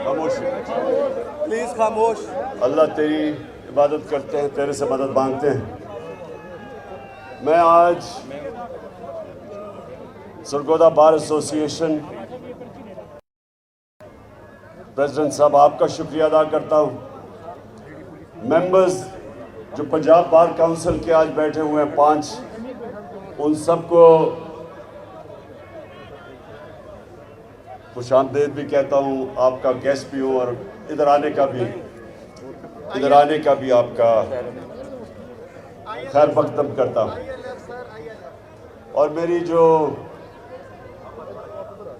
خاموش پلیز خاموش. اللہ تیری عبادت کرتے ہیں، تیرے سے مدد مانگتے ہیں. میں آج سرگودا بار ایسوسی ایشن پریزیڈنٹ صاحب آپ کا شکریہ ادا کرتا ہوں. ممبرز جو پنجاب بار کونسل کے آج بیٹھے ہوئے ہیں 5، ان سب کو خوش آمدید بھی کہتا ہوں. آپ کا گیسٹ بھی ہوں اور ادھر آنے کا بھی آپ کا خیر مقدم کرتا ہوں. اور میری جو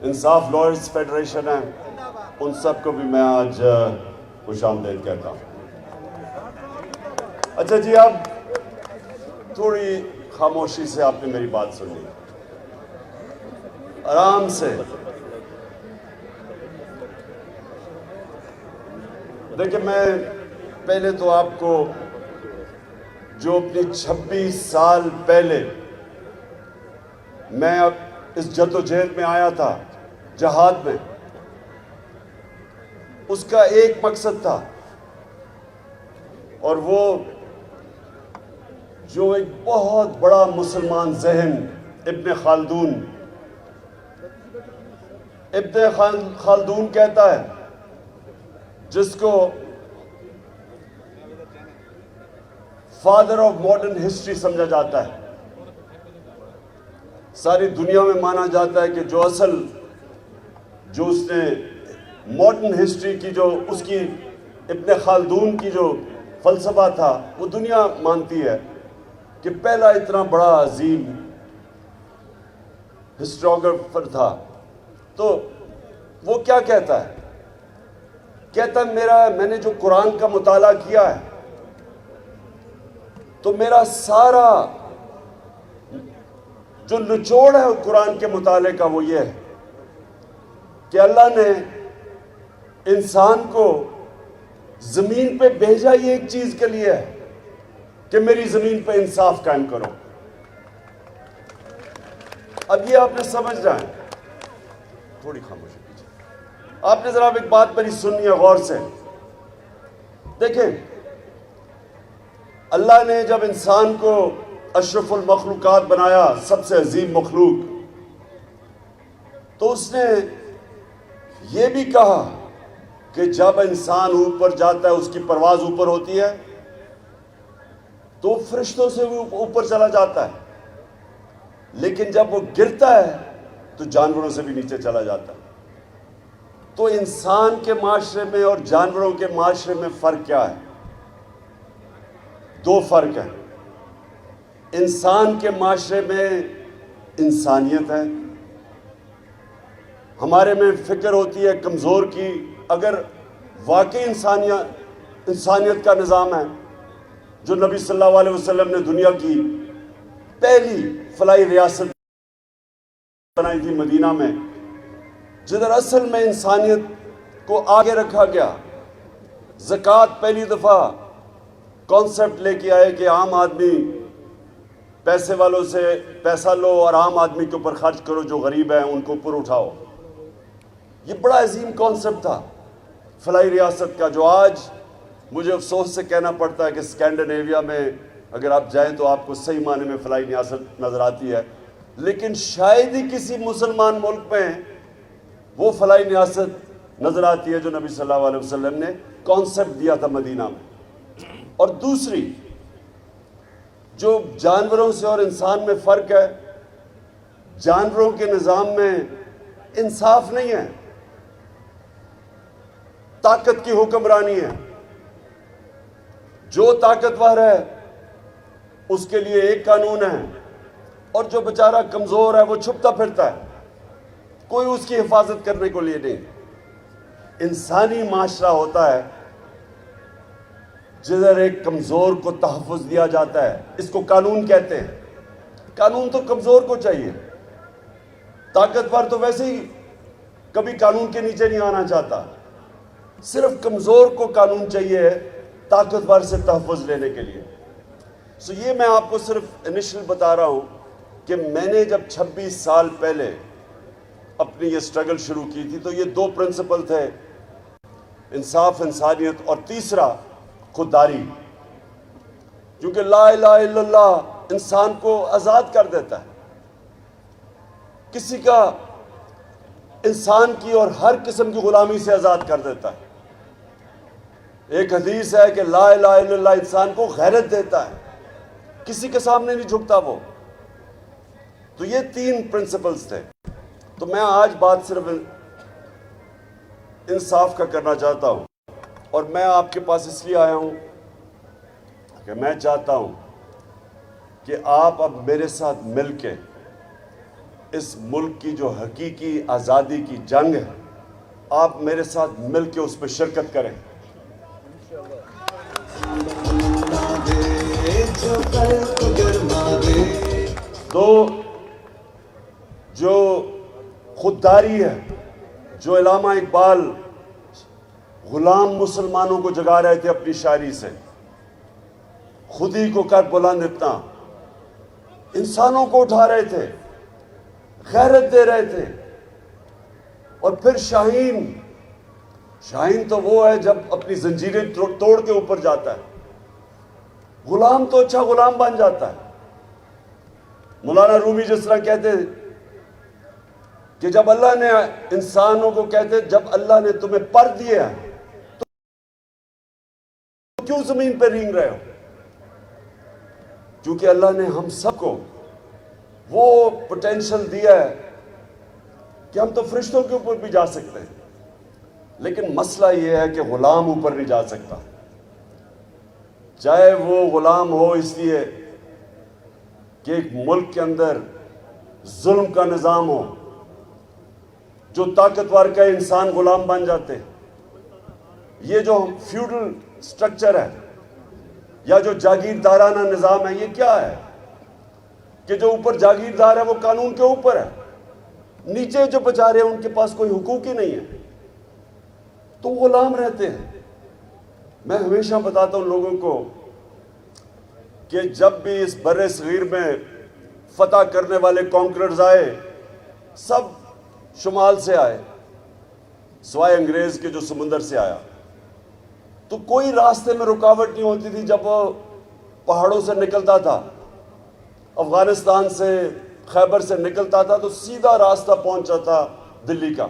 انصاف لائرز فیڈریشن ہے ان سب کو بھی میں آج خوش آمدید کہتا ہوں. اچھا جی، اب تھوڑی خاموشی سے آپ نے میری بات سنی، آرام سے. دیکھیں، میں پہلے تو آپ کو جو اپنی 26 سال پہلے میں اب اس جدوجہد میں آیا تھا، جہاد میں، اس کا ایک مقصد تھا، اور وہ جو ایک بہت بڑا مسلمان ذہن ابن خلدون کہتا ہے، جس کو فادر آف ماڈرن ہسٹری سمجھا جاتا ہے. ساری دنیا میں مانا جاتا ہے کہ جو اس نے ماڈرن ہسٹری کی جو اس کی ابن خلدون کی جو فلسفہ تھا، وہ دنیا مانتی ہے کہ پہلا اتنا بڑا عظیم ہسٹوریوگرافر تھا. تو وہ کیا کہتا ہے؟ کہتا ہے میں نے جو قرآن کا مطالعہ کیا ہے تو میرا سارا جو نچوڑ ہے قرآن کے مطالعے کا وہ یہ ہے کہ اللہ نے انسان کو زمین پہ بھیجا یہ ایک چیز کے لیے ہے کہ میری زمین پہ انصاف قائم کرو. اب یہ آپ نے سمجھ رہا ہے. تھوڑی خاموشی کیجیے. آپ نے ذرا ایک بات میری سننی ہے غور سے. دیکھیں، اللہ نے جب انسان کو اشرف المخلوقات بنایا، سب سے عظیم مخلوق، تو اس نے یہ بھی کہا کہ جب انسان اوپر جاتا ہے، اس کی پرواز اوپر ہوتی ہے، تو فرشتوں سے بھی اوپر چلا جاتا ہے، لیکن جب وہ گرتا ہے تو جانوروں سے بھی نیچے چلا جاتا ہے. تو انسان کے معاشرے میں اور جانوروں کے معاشرے میں فرق کیا ہے؟ 2 فرق ہیں. انسان کے معاشرے میں انسانیت ہے، ہمارے میں فکر ہوتی ہے کمزور کی. اگر واقعی انسانیت کا نظام ہے جو نبی صلی اللہ علیہ وسلم نے دنیا کی پہلی فلاحی ریاست بنائی تھی مدینہ میں، جدھر اصل میں انسانیت کو آگے رکھا گیا. زکوٰۃ پہلی دفعہ کانسیپٹ لے کے آئے کہ عام آدمی پیسے والوں سے پیسہ لو اور عام آدمی کے اوپر خرچ کرو، جو غریب ہیں ان کو اوپر اٹھاؤ. یہ بڑا عظیم کانسیپٹ تھا فلاحی ریاست کا، جو آج مجھے افسوس سے کہنا پڑتا ہے کہ اسکینڈینیویا میں اگر آپ جائیں تو آپ کو صحیح معنی میں فلاحی ریاست نظر آتی ہے، لیکن شاید ہی کسی مسلمان ملک میں وہ فلاحی ریاست نظر آتی ہے جو نبی صلی اللہ علیہ وسلم نے کانسیپٹ دیا تھا مدینہ میں. اور دوسری جو جانوروں سے اور انسان میں فرق ہے، جانوروں کے نظام میں انصاف نہیں ہے، طاقت کی حکمرانی ہے. جو طاقتور ہے اس کے لیے ایک قانون ہے، اور جو بیچارہ کمزور ہے وہ چھپتا پھرتا ہے، کوئی اس کی حفاظت کرنے کو لیے نہیں. انسانی معاشرہ ہوتا ہے جدھر ایک کمزور کو تحفظ دیا جاتا ہے، اس کو قانون کہتے ہیں. قانون تو کمزور کو چاہیے، طاقتور تو ویسے ہی کبھی قانون کے نیچے نہیں آنا چاہتا. صرف کمزور کو قانون چاہیے طاقتور سے تحفظ لینے کے لیے. یہ میں آپ کو صرف انیشل بتا رہا ہوں کہ میں نے جب 26 سال پہلے اپنی یہ سٹرگل شروع کی تھی تو یہ دو پرنسپل تھے، انصاف، انسانیت، اور تیسرا خودداری، کیونکہ لا الہ الا اللہ انسان کو آزاد کر دیتا ہے، کسی کا انسان کی اور ہر قسم کی غلامی سے آزاد کر دیتا ہے۔ ایک حدیث ہے کہ لا الہ الا اللہ انسان کو غیرت دیتا ہے، کسی کے سامنے نہیں جھکتا وہ۔ تو یہ تین پرنسپلز تھے۔ تو میں آج بات صرف انصاف کا کرنا چاہتا ہوں، اور میں آپ کے پاس اس لیے آیا ہوں کہ میں چاہتا ہوں کہ آپ اب میرے ساتھ مل کے اس ملک کی جو حقیقی آزادی کی جنگ ہے، آپ میرے ساتھ مل کے اس پہ شرکت کریں۔ تو جو خودداری ہے، جو علامہ اقبال غلام مسلمانوں کو جگا رہے تھے اپنی شاعری سے، خود ہی کو کر بلند اتنا، انسانوں کو اٹھا رہے تھے، غیرت دے رہے تھے۔ اور پھر شاہین تو وہ ہے جب اپنی زنجیریں توڑ کے اوپر جاتا ہے، غلام تو اچھا غلام بن جاتا ہے۔ مولانا رومی جس طرح کہتے کہ جب اللہ نے انسانوں کو کہتے جب اللہ نے تمہیں پر دیا ہے تو کیوں زمین پہ رینگ رہے ہو؟ کیونکہ اللہ نے ہم سب کو وہ پوٹینشل دیا ہے کہ ہم تو فرشتوں کے اوپر بھی جا سکتے ہیں، لیکن مسئلہ یہ ہے کہ غلام اوپر نہیں جا سکتا، چاہے وہ غلام ہو اس لیے کہ ایک ملک کے اندر ظلم کا نظام ہو، جو طاقتور کا انسان غلام بن جاتے، یہ جو فیوڈل سٹرکچر ہے یا جو جاگیردارانہ نظام ہے، یہ کیا ہے کہ جو اوپر جاگیردار ہے وہ قانون کے اوپر ہے، نیچے جو بیچارے ہیں ان کے پاس کوئی حقوق ہی نہیں ہے، تو غلام رہتے ہیں۔ میں ہمیشہ بتاتا ہوں لوگوں کو کہ جب بھی اس بر صغیر میں فتح کرنے والے کانکررز آئے، سب شمال سے آئے سوائے انگریز کے جو سمندر سے آیا، تو کوئی راستے میں رکاوٹ نہیں ہوتی تھی۔ جب وہ پہاڑوں سے نکلتا تھا، افغانستان سے، خیبر سے نکلتا تھا، تو سیدھا راستہ پہنچا تھا دلی کا،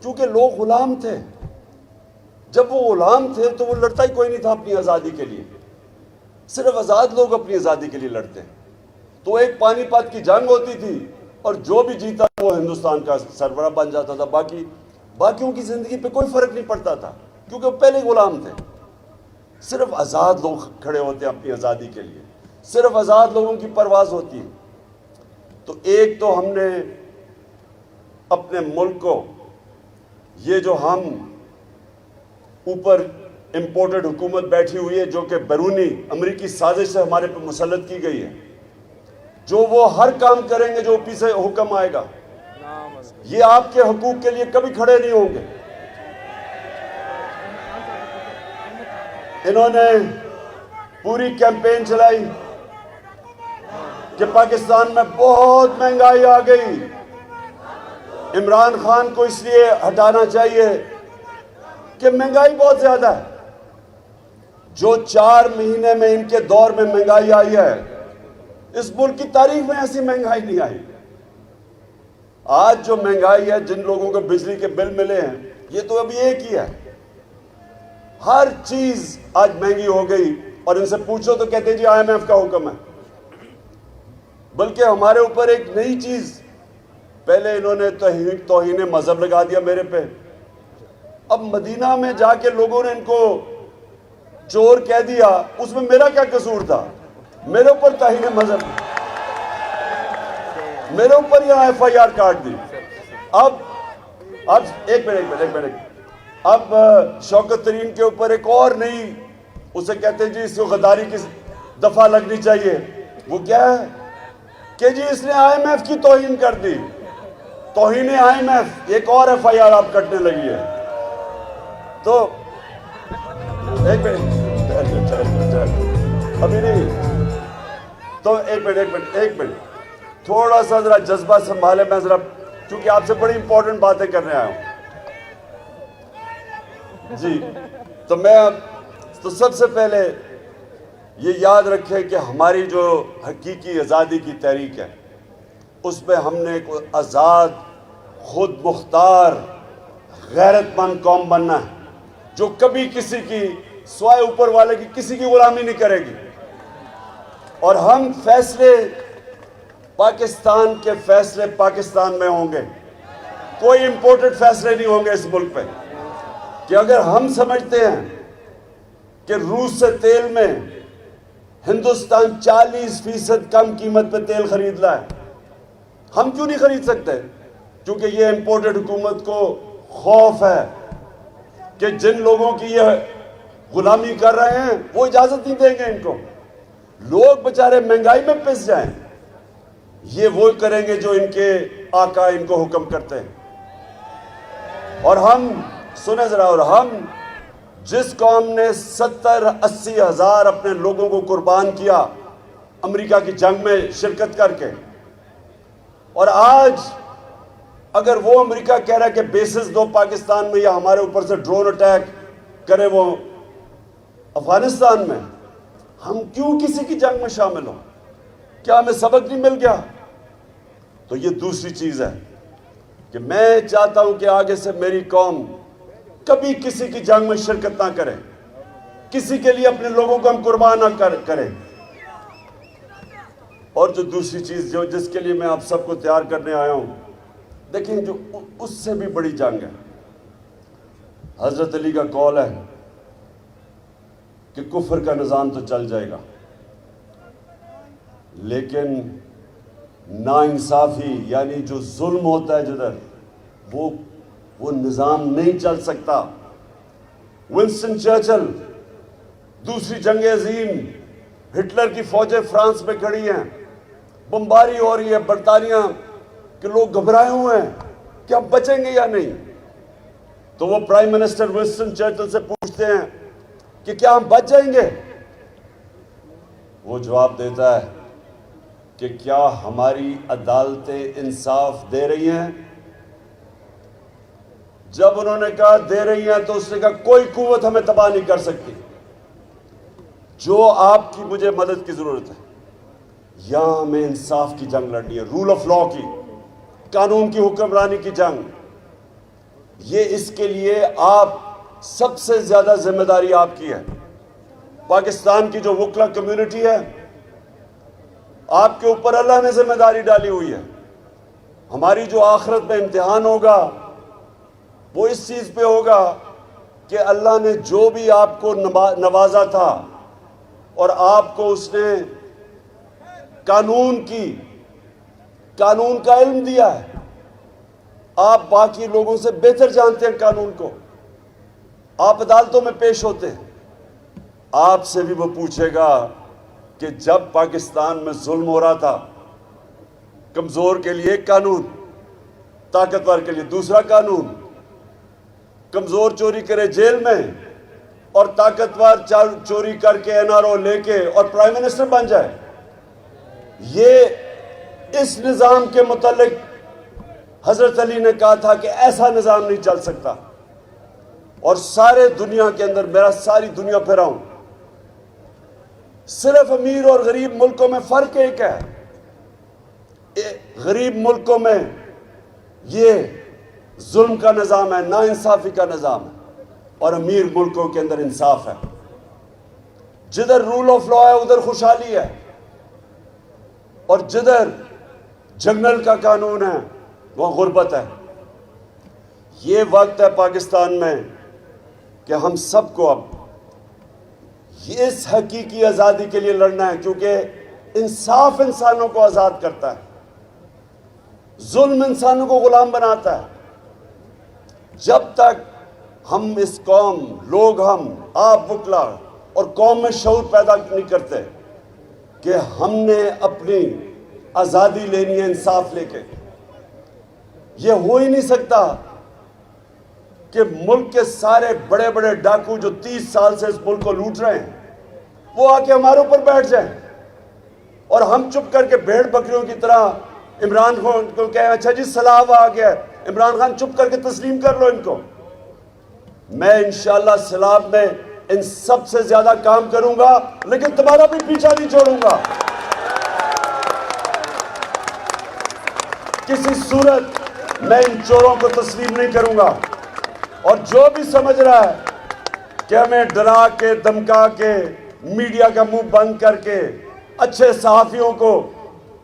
کیونکہ لوگ غلام تھے۔ جب وہ غلام تھے تو وہ لڑتا ہی کوئی نہیں تھا اپنی آزادی کے لیے، صرف آزاد لوگ اپنی آزادی کے لیے لڑتے۔ تو ایک پانی پت کی جنگ ہوتی تھی اور جو بھی جیتا وہ ہندوستان کا سربراہ بن جاتا تھا، باقیوں کی زندگی پہ کوئی فرق نہیں پڑتا تھا، کیونکہ وہ پہلے غلام تھے۔ صرف آزاد لوگ کھڑے ہوتے ہیں اپنی آزادی کے لیے، صرف آزاد لوگوں کی پرواز ہوتی ہے۔ تو ایک تو ہم نے اپنے ملک کو، یہ جو ہم اوپر امپورٹڈ حکومت بیٹھی ہوئی ہے جو کہ بیرونی امریکی سازش سے ہمارے پہ مسلط کی گئی ہے، جو وہ ہر کام کریں گے جو اوپر سے حکم آئے گا، یہ آپ کے حقوق کے لیے کبھی کھڑے نہیں ہوں گے۔ انہوں نے پوری کیمپین چلائی کہ پاکستان میں بہت مہنگائی آ گئی، عمران خان کو اس لیے ہٹانا چاہیے کہ مہنگائی بہت زیادہ ہے۔ جو 4 مہینے میں ان کے دور میں مہنگائی آئی ہے، اس ملک کی تاریخ میں ایسی مہنگائی نہیں آئی۔ آج جو مہنگائی ہے، جن لوگوں کو بجلی کے بل ملے ہیں، یہ تو ابھی ایک ہی ہے۔ ہر چیز آج مہنگی ہو گئی، اور ان سے پوچھو تو کہتے ہیں جی IMF کا حکم ہے۔ بلکہ ہمارے اوپر ایک نئی چیز، پہلے انہوں نے توہین مذہب لگا دیا میرے پہ، اب مدینہ میں جا کے لوگوں نے ان کو چور کہہ دیا، اس میں میرا کیا قصور تھا؟ میرے اوپر توہین مذہب، میرے اوپر یہاں FIR کاٹ دی۔ اب ایک منٹ اب شوکت ترین کے اوپر ایک اور نئی، اسے کہتے ہیں جی اس کو غداری کی دفعہ لگنی چاہیے۔ وہ کیا ہے کہ جی اس نے IMF کی توہین کر دی، توہین IMF، ایک اور FIR آپ کٹنے لگی ہے۔ تو ایک منٹ ابھی نہیں، تو ایک منٹ تھوڑا سا ذرا جذبہ سنبھالے، میں ذرا چونکہ آپ سے بڑی امپورٹنٹ باتیں کرنے آیا ہوں جی. تو سب سے پہلے یہ یاد رکھیں کہ ہماری جو حقیقی آزادی کی تحریک ہے اس میں ہم نے ایک آزاد، خود مختار، غیرت مند قوم بننا ہے جو کبھی کسی کی سوائے اوپر والے کی کسی کی غلامی نہیں کرے گی. اور ہم فیصلے پاکستان کے فیصلے پاکستان میں ہوں گے. کوئی امپورٹڈ فیصلے نہیں ہوں گے اس ملک پہ. کہ اگر ہم سمجھتے ہیں کہ روس سے تیل میں ہندوستان 40% کم قیمت پہ تیل خرید رہا ہے، ہم کیوں نہیں خرید سکتے؟ کیونکہ یہ امپورٹڈ حکومت کو خوف ہے کہ جن لوگوں کی یہ غلامی کر رہے ہیں وہ اجازت نہیں دیں گے ان کو. لوگ بچارے مہنگائی میں پس جائیں، یہ وہ کریں گے جو ان کے آقا ان کو حکم کرتے ہیں. اور ہم سنیں ذرا، اور ہم جس قوم نے 70-80 ہزار اپنے لوگوں کو قربان کیا امریکہ کی جنگ میں شرکت کر کے، اور آج اگر وہ امریکہ کہہ رہا ہے کہ بیسز دو پاکستان میں یا ہمارے اوپر سے ڈرون اٹیک کرے وہ افغانستان میں، ہم کیوں کسی کی جنگ میں شامل ہوں؟ کیا ہمیں سبق نہیں مل گیا؟ تو یہ دوسری چیز ہے کہ میں چاہتا ہوں کہ آگے سے میری قوم کبھی کسی کی جنگ میں شرکت نہ کرے، کسی کے لیے اپنے لوگوں کو ہم قربان نہ کریں. اور جو دوسری چیز جس کے لیے میں آپ سب کو تیار کرنے آیا ہوں، دیکھیں جو اس سے بھی بڑی جنگ ہے. حضرت علی کا قول ہے کہ کفر کا نظام تو چل جائے گا لیکن ناانصافی یعنی جو ظلم ہوتا ہے جدھر وہ نظام نہیں چل سکتا. ونسٹن چرچل، دوسری جنگ عظیم، ہٹلر کی فوجیں فرانس میں کھڑی ہیں، بمباری ہو رہی ہے برطانیہ کے لوگ گھبرائے ہوئے ہیں کہ ہم بچیں گے یا نہیں. تو وہ پرائم منسٹر ونسٹن چرچل سے پوچھتے ہیں کہ کیا ہم بچ جائیں گے؟ وہ جواب دیتا ہے کہ کیا ہماری عدالتیں انصاف دے رہی ہیں؟ جب انہوں نے کہا دے رہی ہیں تو اس نے کہا کوئی قوت ہمیں تباہ نہیں کر سکتی. جو آپ کی مجھے مدد کی ضرورت ہے، یہاں ہمیں انصاف کی جنگ لڑنی ہے، رول آف لا کی، قانون کی حکمرانی کی جنگ. یہ اس کے لیے آپ سب سے زیادہ ذمہ داری آپ کی ہے. پاکستان کی جو وکلا کمیونٹی ہے، آپ کے اوپر اللہ نے ذمہ داری ڈالی ہوئی ہے. ہماری جو آخرت میں امتحان ہوگا وہ اس چیز پہ ہوگا کہ اللہ نے جو بھی آپ کو نوازا تھا اور آپ کو اس نے قانون کا علم دیا ہے، آپ باقی لوگوں سے بہتر جانتے ہیں قانون کو، آپ عدالتوں میں پیش ہوتے ہیں. آپ سے بھی وہ پوچھے گا کہ جب پاکستان میں ظلم ہو رہا تھا، کمزور کے لیے ایک قانون، طاقتور کے لیے دوسرا قانون. کمزور چوری کرے جیل میں اور طاقتور چوری کر کے NRO لے کے اور پرائم منسٹر بن جائے. یہ اس نظام کے متعلق حضرت علی نے کہا تھا کہ ایسا نظام نہیں چل سکتا. اور سارے دنیا کے اندر، میرا ساری دنیا پھرا ہوں، صرف امیر اور غریب ملکوں میں فرق ایک ہے. غریب ملکوں میں یہ ظلم کا نظام ہے، ناانصافی کا نظام ہے، اور امیر ملکوں کے اندر انصاف ہے. جدھر رول آف لا ہے ادھر خوشحالی ہے، اور جدھر جنگل کا قانون ہے وہاں غربت ہے. یہ وقت ہے پاکستان میں کہ ہم سب کو اب اس حقیقی آزادی کے لیے لڑنا ہے، کیونکہ انصاف انسانوں کو آزاد کرتا ہے، ظلم انسانوں کو غلام بناتا ہے. جب تک ہم اس قوم، ہم آپ وکلا اور قوم میں شعور پیدا نہیں کرتے کہ ہم نے اپنی آزادی لینی ہے انصاف لے کے، یہ ہو ہی نہیں سکتا کہ ملک کے سارے بڑے بڑے ڈاکو جو 30 سال سے اس ملک کو لوٹ رہے ہیں وہ آ کے ہمارے اوپر بیٹھ جائیں اور ہم چپ کر کے بھیڑ بکریوں کی طرح عمران خان کو کہے اچھا جی سیلاب آ گیا، عمران خان چپ کر کے تسلیم کر لو ان کو۔ میں انشاءاللہ سیلاب میں ان سب سے زیادہ کام کروں گا، لیکن تمہارا بھی پیچھا نہیں چھوڑوں گا۔ کسی صورت میں ان چوروں کو تسلیم نہیں کروں گا۔ اور جو بھی سمجھ رہا ہے کہ ہمیں ڈرا کے دھمکا کے میڈیا کا منہ بند کر کے اچھے صحافیوں کو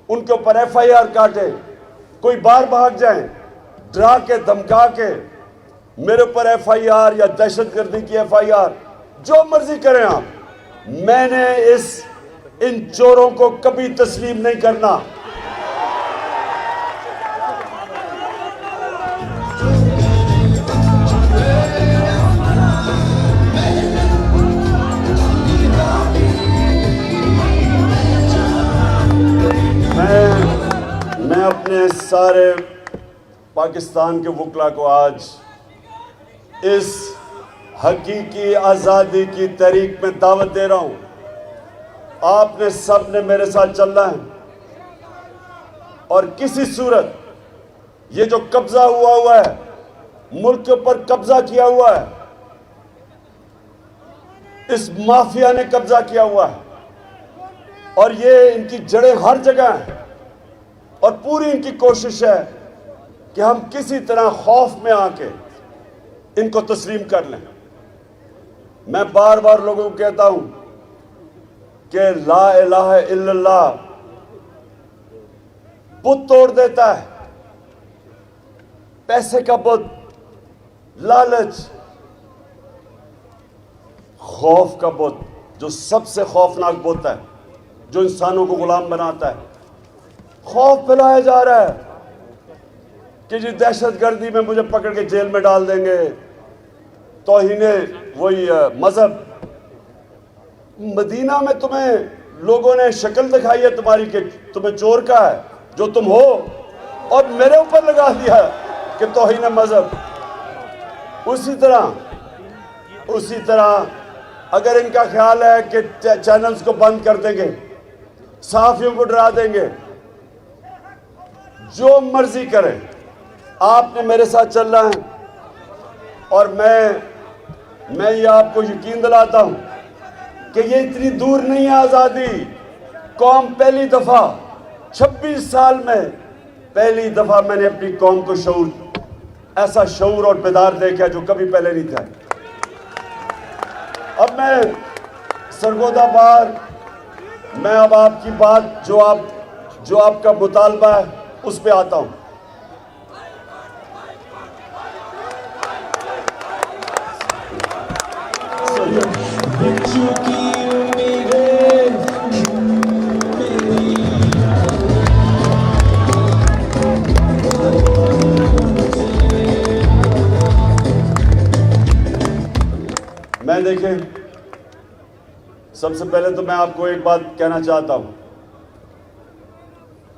ان کے اوپر ایف آئی آر کاٹے، کوئی باہر بھاگ جائیں، ڈرا کے دھمکا کے میرے اوپر ایف آئی آر یا دہشت گردی کی ایف آئی آر، جو مرضی کریں آپ، میں نے ان چوروں کو کبھی تسلیم نہیں کرنا۔ میں اپنے سارے پاکستان کے وکلا کو آج اس حقیقی آزادی کی تحریک میں دعوت دے رہا ہوں۔ آپ نے سب نے میرے ساتھ چلنا ہے، اور کسی صورت یہ جو قبضہ ہوا ہے، ملک کے اوپر قبضہ کیا ہوا ہے، اس مافیا نے قبضہ کیا ہوا ہے، اور یہ ان کی جڑیں ہر جگہ ہیں، اور پوری ان کی کوشش ہے کہ ہم کسی طرح خوف میں آ کے ان کو تسلیم کر لیں۔ میں بار بار لوگوں کو کہتا ہوں کہ لا الہ الا اللہ بت توڑ دیتا ہے، پیسے کا بت، لالچ، خوف کا بت جو سب سے خوفناک بت ہے، جو انسانوں کو غلام بناتا ہے۔ خوف پھیلایا جا رہا ہے کہ جی دہشت گردی میں مجھے پکڑ کے جیل میں ڈال دیں گے، توہین وہی مذہب۔ مدینہ میں تمہیں لوگوں نے شکل دکھائی ہے تمہاری کہ تمہیں چور کا ہے جو تم ہو، اور میرے اوپر لگا دیا کہ توہین مذہب۔ اسی طرح اگر ان کا خیال ہے کہ چینلز کو بند کر دیں گے، صحافیوں کو ڈرا دیں گے، جو مرضی کریں، آپ نے میرے ساتھ چلنا ہے۔ اور میں یہ آپ کو یقین دلاتا ہوں کہ یہ اتنی دور نہیں ہے آزادی۔ قوم پہلی دفعہ 26 سال میں پہلی دفعہ میں نے اپنی قوم کو ایسا شعور اور بیدار دیکھا جو کبھی پہلے نہیں تھا۔ اب میں سرگودا بار میں اب آپ کی بات جو آپ کا مطالبہ ہے اس پہ آتا ہوں۔ میں دیکھیں، سب سے پہلے تو میں آپ کو ایک بات کہنا چاہتا ہوں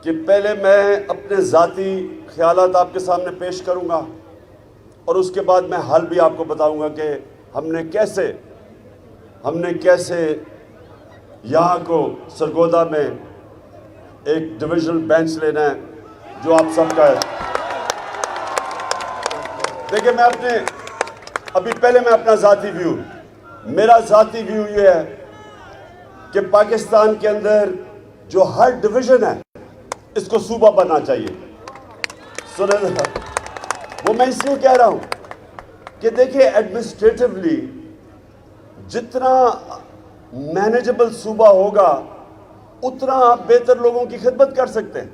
کہ پہلے میں اپنے ذاتی خیالات آپ کے سامنے پیش کروں گا، اور اس کے بعد میں حل بھی آپ کو بتاؤں گا کہ ہم نے کیسے یہاں کو سرگودا میں ایک ڈویژنل بینچ لینا ہے جو آپ سب کا ہے۔ دیکھیں، پہلے میں اپنا ذاتی ویو، میرا ذاتی ویو یہ ہے کہ پاکستان کے اندر جو ہر ڈویژن ہے اس کو صوبہ بننا چاہیے۔ سنیں، وہ میں اس لیے کہہ رہا ہوں کہ دیکھیں ایڈمنسٹریٹولی جتنا مینیجبل صوبہ ہوگا اتنا آپ بہتر لوگوں کی خدمت کر سکتے ہیں،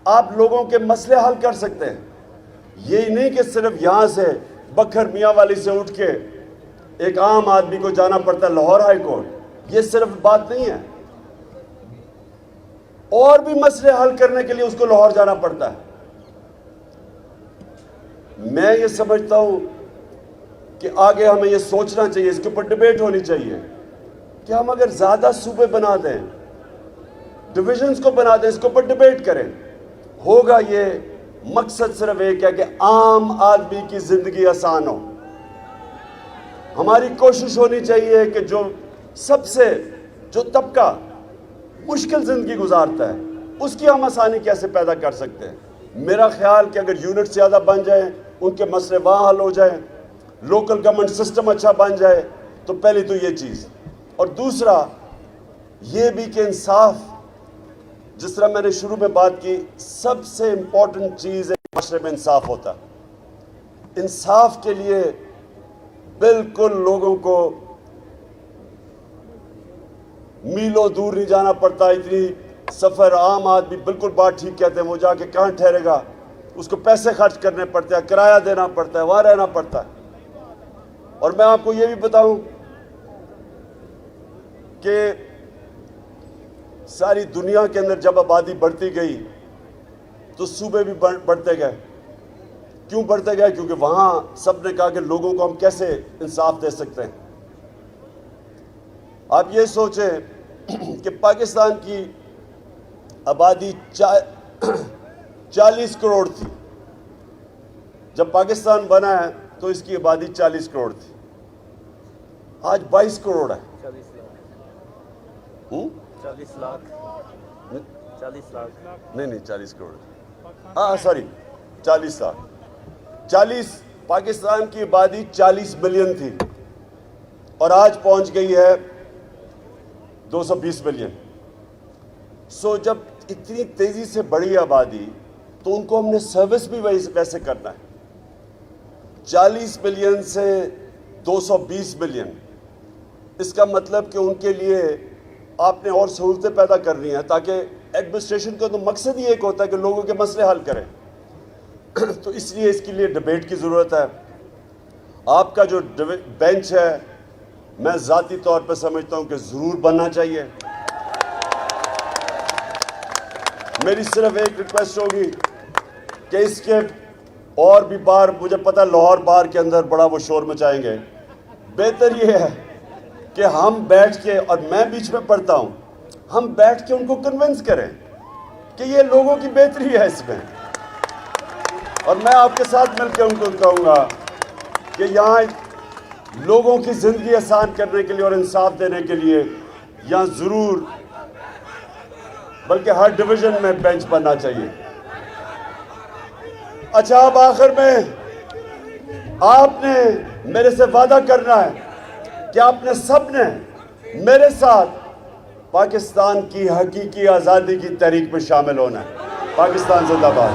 آپ لوگوں کے مسئلے حل کر سکتے ہیں۔ یہی نہیں کہ صرف یہاں سے بکھر میاں والی سے اٹھ کے ایک عام آدمی کو جانا پڑتا ہے لاہور ہائی کورٹ، یہ صرف بات نہیں ہے، اور بھی مسئلے حل کرنے کے لیے اس کو لاہور جانا پڑتا ہے۔ میں یہ سمجھتا ہوں کہ آگے ہمیں یہ سوچنا چاہیے، اس کے اوپر ڈیبیٹ ہونی چاہیے کہ ہم اگر زیادہ صوبے بنا دیں، ڈویژنز کو بنا دیں، اس کے اوپر ڈیبیٹ کریں، ہوگا یہ مقصد صرف ایک ہے کہ عام آدمی کی زندگی آسان ہو۔ ہماری کوشش ہونی چاہیے کہ جو طبقہ مشکل زندگی گزارتا ہے، اس کی ہم آسانی کیسے پیدا کر سکتے ہیں؟ میرا خیال کہ اگر یونٹ زیادہ بن جائیں، ان کے مسئلے وہاں حل ہو جائیں، لوکل گورنمنٹ سسٹم اچھا بن جائے، تو پہلی تو یہ چیز، اور دوسرا یہ بھی کہ انصاف، جس طرح میں نے شروع میں بات کی، سب سے امپورٹنٹ چیز ہے معاشرے میں انصاف ہوتا ہے۔ انصاف کے لیے بالکل لوگوں کو میلوں دور نہیں جانا پڑتا، اتنی سفر عام آدمی بالکل بات ٹھیک کہتے ہیں، وہ جا کے کہاں ٹھہرے گا، اس کو پیسے خرچ کرنے پڑتے ہیں، کرایہ دینا پڑتا ہے، وہاں رہنا پڑتا ہے۔ اور میں آپ کو یہ بھی بتاؤں کہ ساری دنیا کے اندر جب آبادی بڑھتی گئی تو صوبے بھی بڑھتے گئے۔ کیوں بڑھتے گئے؟ کیونکہ وہاں سب نے کہا کہ لوگوں کو ہم کیسے انصاف دے سکتے ہیں۔ آپ یہ سوچیں کہ پاکستان کی آبادی 40 کروڑ تھی، جب پاکستان بنا ہے تو اس کی آبادی 40 کروڑ تھی، آج 22 کروڑ ہے۔ 40 لاکھ نہیں 40 کروڑ، ہاں سوری 40 لاکھ۔ پاکستان کی آبادی 40 ملین تھی اور آج پہنچ گئی ہے 220 ملین۔ سو جب اتنی تیزی سے بڑھی آبادی تو ان کو ہم نے سروس بھی ویسے کرنا ہے۔ 40 ملین سے 220 ملین، اس کا مطلب کہ ان کے لیے آپ نے اور سہولتیں پیدا کرنی ہیں، تاکہ ایڈمنسٹریشن کا تو مقصد ہی ایک ہوتا ہے کہ لوگوں کے مسئلے حل کریں۔ تو اس لیے اس کے لیے ڈیبیٹ کی ضرورت ہے۔ آپ کا جو بینچ ہے، میں ذاتی طور پہ سمجھتا ہوں کہ ضرور بننا چاہیے۔ میری صرف ایک ریکویسٹ ہوگی کہ اس کے اور بھی بار، مجھے پتہ لاہور بار کے اندر بڑا وہ شور مچائیں گے، بہتر یہ ہے کہ ہم بیٹھ کے، اور میں بیچ میں پڑھتا ہوں، ہم بیٹھ کے ان کو کنونس کریں کہ یہ لوگوں کی بہتری ہے اس میں۔ اور میں آپ کے ساتھ مل کے ان کو کہوں گا کہ یہاں لوگوں کی زندگی آسان کرنے کے لیے اور انصاف دینے کے لیے یہاں ضرور، بلکہ ہر ڈویژن میں بینچ بننا چاہیے۔ اچھا، اب آخر میں آپ نے میرے سے وعدہ کرنا ہے کہ آپ نے سب نے میرے ساتھ پاکستان کی حقیقی آزادی کی تحریک میں شامل ہونا ہے۔ پاکستان زندہ باد۔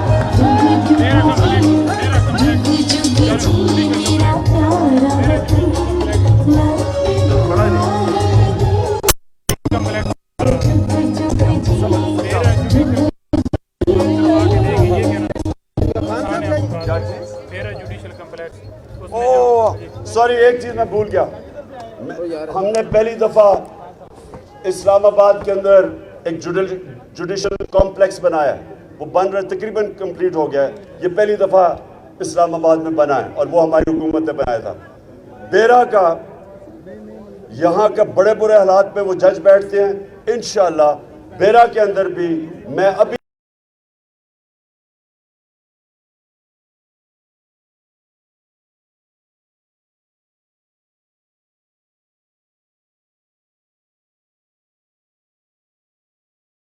سوری، ایک چیز میں بھول گیا، ہم نے پہلی دفعہ اسلام آباد کے اندر ایک جوڈیشل کمپلیکس بنایا ہے، وہ بن رہا تقریباً کمپلیٹ ہو گیا ہے۔ یہ پہلی دفعہ اسلام آباد میں بنا ہے اور وہ ہماری حکومت نے بنایا تھا۔ بیرا کا، یہاں کا بڑے برے حالات پہ وہ جج بیٹھتے ہیں، انشاءاللہ بیرا کے اندر بھی میں ابھی